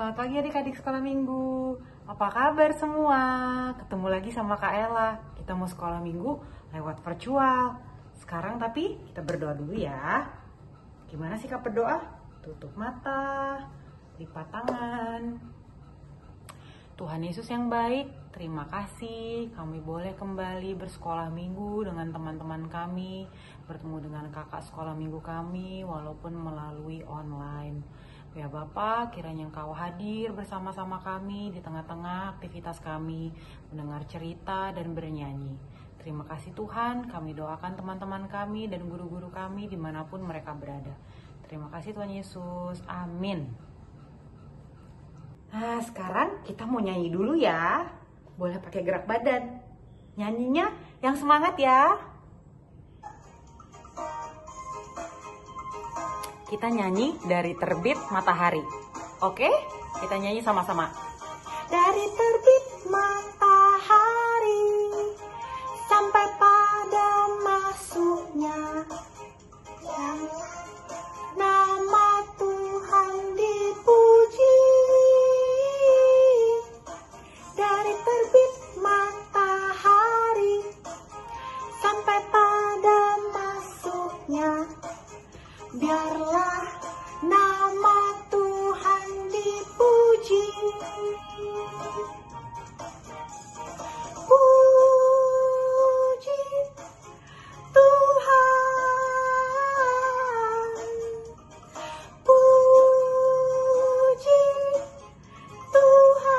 Selamat pagi adik-adik sekolah minggu. Apa kabar semua? Ketemu lagi sama Kak Ella. Kita mau sekolah minggu lewat virtual. Sekarang tapi kita berdoa dulu ya. Gimana sih Kak berdoa? Tutup mata, lipat tangan. Tuhan Yesus yang baik, terima kasih kami boleh kembali bersekolah minggu dengan teman-teman kami, bertemu dengan kakak sekolah minggu kami walaupun melalui online. Ya Bapak, kiranya Engkau hadir bersama-sama kami di tengah-tengah aktivitas kami, mendengar cerita dan bernyanyi. Terima kasih Tuhan, kami doakan teman-teman kami dan guru-guru kami dimanapun mereka berada. Terima kasih Tuhan Yesus, amin. Nah, sekarang kita mau nyanyi dulu ya. Boleh pakai gerak badan. Nyanyinya yang semangat ya. Kita nyanyi dari Terbit Matahari. Oke? Kita nyanyi sama-sama. Dari terbit matahari sampai pada masuknya nama Tuhan dipuji. Dari terbit matahari sampai pada masuknya, biarlah nama Tuhan dipuji. Puji Tuhan, puji Tuhan.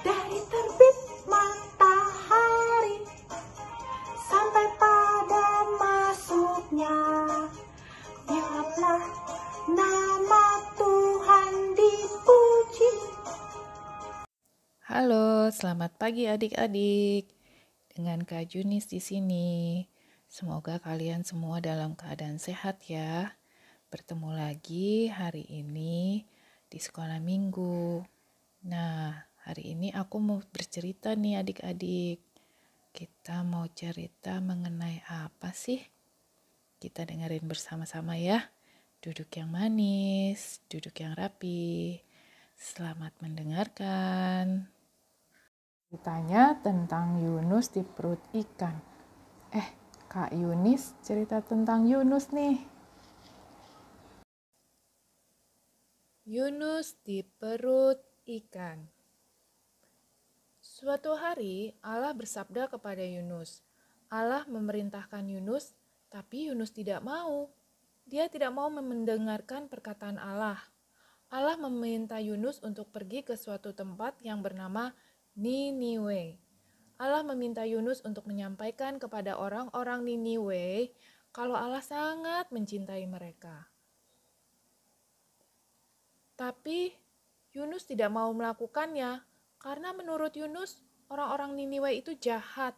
Dari terbit matahari sampai pada masuknya, biarlah nama Tuhan dipuji. Halo, selamat pagi adik-adik. Dengan Kak Junis di sini. Semoga kalian semua dalam keadaan sehat ya. Bertemu lagi hari ini di sekolah minggu. Nah, hari ini aku mau bercerita nih adik-adik. Kita mau cerita mengenai apa sih? Kita dengerin bersama-sama ya. Duduk yang manis, duduk yang rapi. Selamat mendengarkan. Ceritanya tentang Yunus di perut ikan. Kak Yunis cerita tentang Yunus nih. Yunus di perut ikan. Suatu hari Allah bersabda kepada Yunus. Allah memerintahkan Yunus, tapi Yunus tidak mau. Dia tidak mau mendengarkan perkataan Allah. Allah meminta Yunus untuk pergi ke suatu tempat yang bernama Niniwe. Allah meminta Yunus untuk menyampaikan kepada orang-orang Niniwe kalau Allah sangat mencintai mereka. Tapi Yunus tidak mau melakukannya karena menurut Yunus orang-orang Niniwe itu jahat.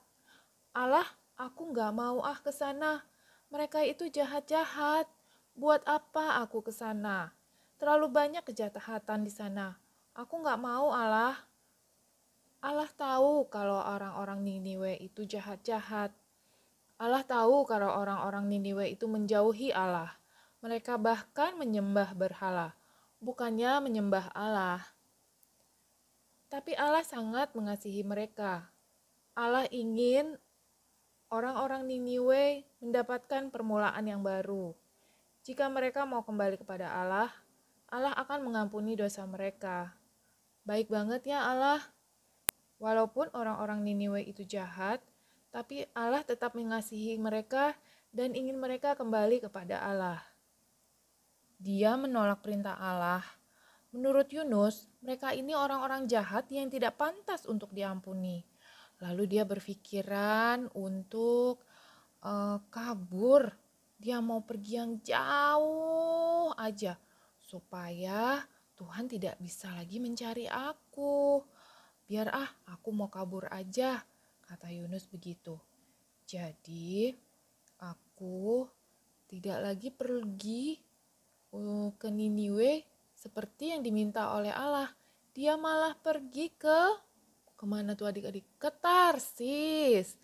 Allah, aku gak mau ke sana. Mereka itu jahat-jahat. Buat apa aku ke sana? Terlalu banyak kejahatan di sana. Aku gak mau Allah. Allah tahu kalau orang-orang Niniwe itu jahat-jahat. Allah tahu kalau orang-orang Niniwe itu menjauhi Allah. Mereka bahkan menyembah berhala, bukannya menyembah Allah. Tapi Allah sangat mengasihi mereka. Allah ingin orang-orang Niniwe mendapatkan permulaan yang baru. Jika mereka mau kembali kepada Allah, Allah akan mengampuni dosa mereka. Baik banget ya Allah. Walaupun orang-orang Niniwe itu jahat, tapi Allah tetap mengasihi mereka dan ingin mereka kembali kepada Allah. Dia menolak perintah Allah. Menurut Yunus, mereka ini orang-orang jahat yang tidak pantas untuk diampuni. Lalu dia berpikiran untuk kabur. Dia mau pergi yang jauh aja supaya Tuhan tidak bisa lagi mencari aku. Biar aku mau kabur aja, kata Yunus begitu. Jadi aku tidak lagi pergi ke Niniwe seperti yang diminta oleh Allah. Dia malah pergi kemana tuh adik-adik? Ke Tarsis.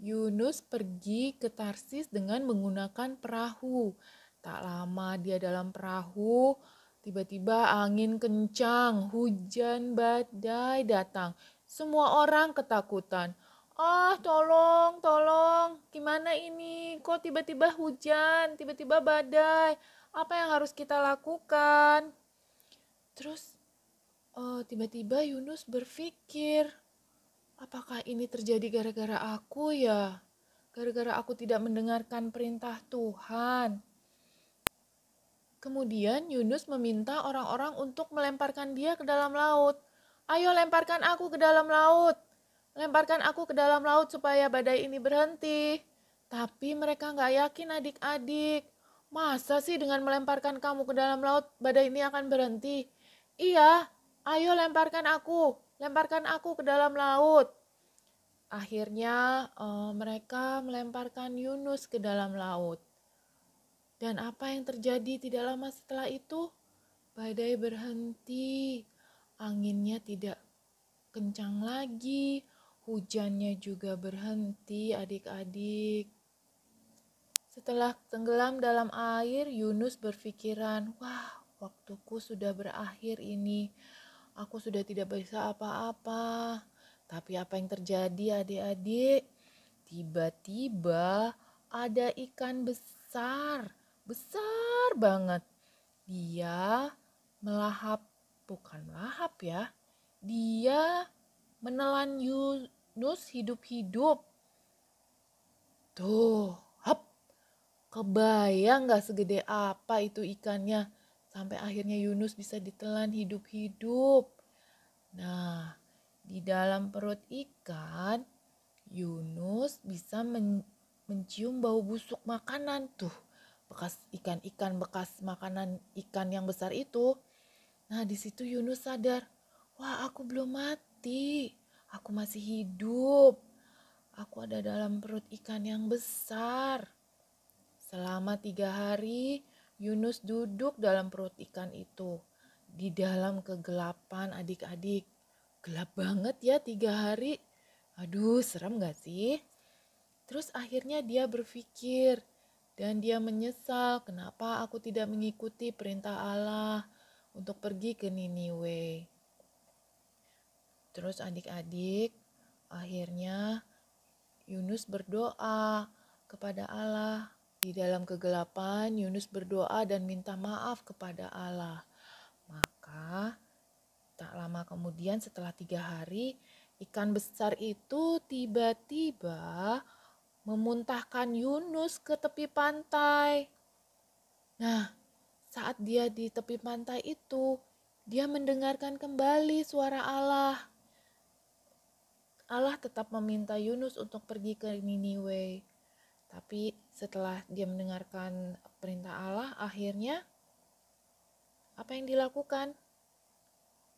Yunus pergi ke Tarsis dengan menggunakan perahu. Tak lama dia dalam perahu, Tiba-tiba angin kencang, hujan badai datang. Semua orang ketakutan. Ah, tolong, tolong. Gimana ini? Kok tiba-tiba hujan, tiba-tiba badai? Apa yang harus kita lakukan? Terus tiba-tiba Yunus berpikir, apakah ini terjadi gara-gara aku ya? Gara-gara aku tidak mendengarkan perintah Tuhan. Kemudian Yunus meminta orang-orang untuk melemparkan dia ke dalam laut. Ayo lemparkan aku ke dalam laut. Lemparkan aku ke dalam laut supaya badai ini berhenti. Tapi mereka nggak yakin adik-adik. Masa sih dengan melemparkan kamu ke dalam laut badai ini akan berhenti? Iya, ayo lemparkan aku. Lemparkan aku ke dalam laut. Akhirnya mereka melemparkan Yunus ke dalam laut. Dan apa yang terjadi tidak lama setelah itu? Badai berhenti, anginnya tidak kencang lagi, hujannya juga berhenti adik-adik. Setelah tenggelam dalam air, Yunus berpikiran, wah, waktuku sudah berakhir ini. Aku sudah tidak bisa apa-apa. Tapi apa yang terjadi adik-adik? Tiba-tiba ada ikan besar, besar banget. Dia melahap, bukan melahap ya. Dia menelan Yunus hidup-hidup. Tuh, hap, kebayang gak segede apa itu ikannya. Sampai akhirnya Yunus bisa ditelan hidup-hidup. Nah, di dalam perut ikan, Yunus bisa mencium bau busuk makanan tuh. Bekas ikan-ikan, bekas makanan ikan yang besar itu. Nah, di situ Yunus sadar, wah, aku belum mati. Aku masih hidup. Aku ada dalam perut ikan yang besar. Selama 3 hari, Yunus duduk dalam perut ikan itu. Di dalam kegelapan adik-adik. Gelap banget ya 3 hari. Aduh, serem gak sih? Terus akhirnya dia berpikir dan dia menyesal kenapa aku tidak mengikuti perintah Allah untuk pergi ke Niniwe. Terus adik-adik, akhirnya Yunus berdoa kepada Allah. Di dalam kegelapan, Yunus berdoa dan minta maaf kepada Allah. Maka tak lama kemudian setelah 3 hari, ikan besar itu tiba-tiba memuntahkan Yunus ke tepi pantai. Nah, saat dia di tepi pantai itu, dia mendengarkan kembali suara Allah. Allah tetap meminta Yunus untuk pergi ke Niniwe. Tapi setelah dia mendengarkan perintah Allah, akhirnya apa yang dilakukan?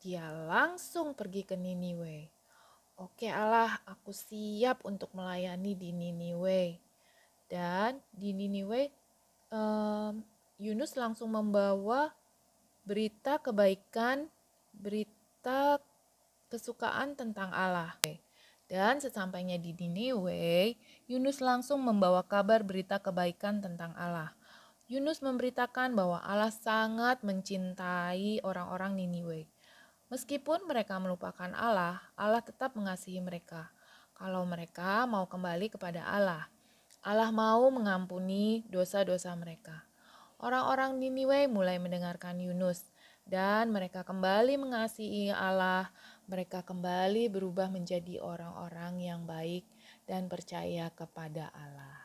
Dia langsung pergi ke Niniwe. Oke Allah, aku siap untuk melayani di Niniwe. Dan di Niniwe, Yunus langsung membawa berita kebaikan, berita kesukaan tentang Allah. Dan sesampainya di Niniwe, Yunus langsung membawa kabar berita kebaikan tentang Allah. Yunus memberitakan bahwa Allah sangat mencintai orang-orang Niniwe. Meskipun mereka melupakan Allah, Allah tetap mengasihi mereka. Kalau mereka mau kembali kepada Allah, Allah mau mengampuni dosa-dosa mereka. Orang-orang Niniwe mulai mendengarkan Yunus dan mereka kembali mengasihi Allah. Mereka kembali berubah menjadi orang-orang yang baik dan percaya kepada Allah.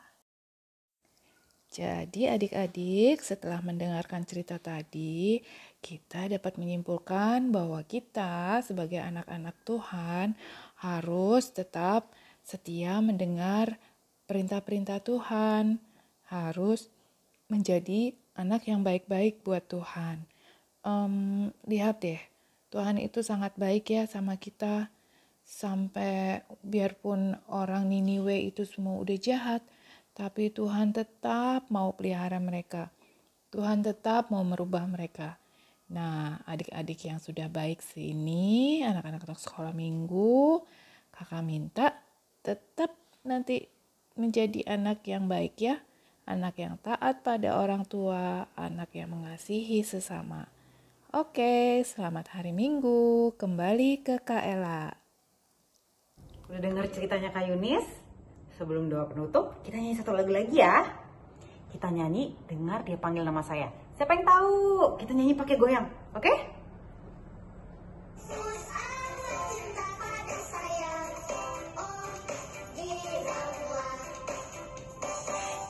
Jadi adik-adik, setelah mendengarkan cerita tadi, kita dapat menyimpulkan bahwa kita sebagai anak-anak Tuhan harus tetap setia mendengar perintah-perintah Tuhan, harus menjadi anak yang baik-baik buat Tuhan. Lihat deh, Tuhan itu sangat baik ya sama kita. Sampai biarpun orang Niniwe itu semua udah jahat, tapi Tuhan tetap mau pelihara mereka. Tuhan tetap mau merubah mereka. Nah, adik-adik yang sudah baik sini, anak-anak sekolah minggu, kakak minta tetap nanti menjadi anak yang baik ya. Anak yang taat pada orang tua, anak yang mengasihi sesama. Oke, selamat hari Minggu. Kembali ke Kak Ella. Udah denger ceritanya Kak Yunis? Sebelum doa penutup, kita nyanyi satu lagu lagi ya. Kita nyanyi dengar dia panggil nama saya. Siapa yang tahu? Kita nyanyi pakai goyang, oke?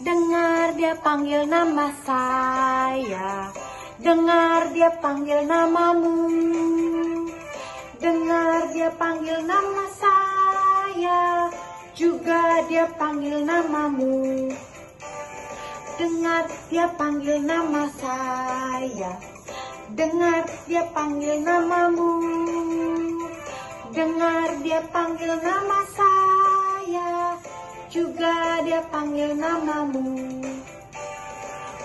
Dengar dia panggil nama saya. Dengar dia panggil namamu. Dengar dia panggil nama saya. Juga dia panggil namamu. Dengar dia panggil nama saya. Dengar dia panggil namamu. Dengar dia panggil nama saya. Juga dia panggil namamu.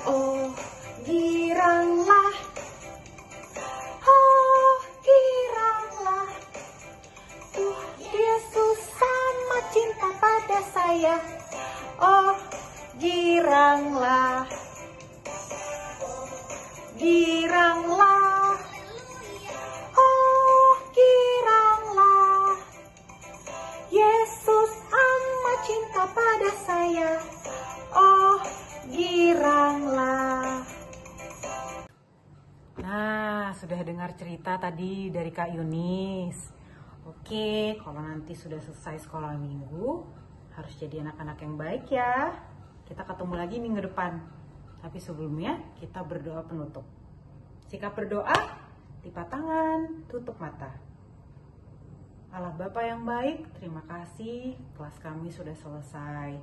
Oh, giranglah. Oh, giranglah. Tuhan Yesus sangat cinta pada saya. Oh, giranglah. Giranglah. Oh, giranglah. Yesus amat cinta pada saya. Oh, giranglah. Nah, sudah dengar cerita tadi dari Kak Yunis. Oke, kalau nanti sudah selesai sekolah minggu, harus jadi anak-anak yang baik ya. Kita ketemu lagi minggu depan. Tapi sebelumnya, kita berdoa penutup. Sikap berdoa, lipat tangan, tutup mata. Allah Bapa yang baik, terima kasih kelas kami sudah selesai.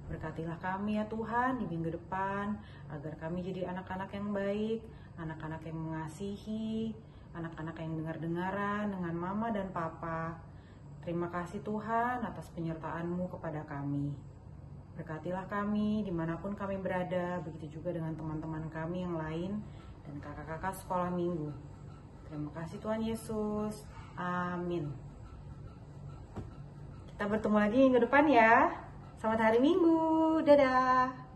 Berkatilah kami ya Tuhan di minggu depan, agar kami jadi anak-anak yang baik, anak-anak yang mengasihi, anak-anak yang dengar-dengaran dengan mama dan papa. Terima kasih Tuhan atas penyertaan-Mu kepada kami. Berkatilah kami dimanapun kami berada, begitu juga dengan teman-teman kami yang lain dan kakak-kakak sekolah minggu. Terima kasih Tuhan Yesus. Amin. Kita bertemu lagi minggu depan ya. Selamat hari Minggu. Dadah.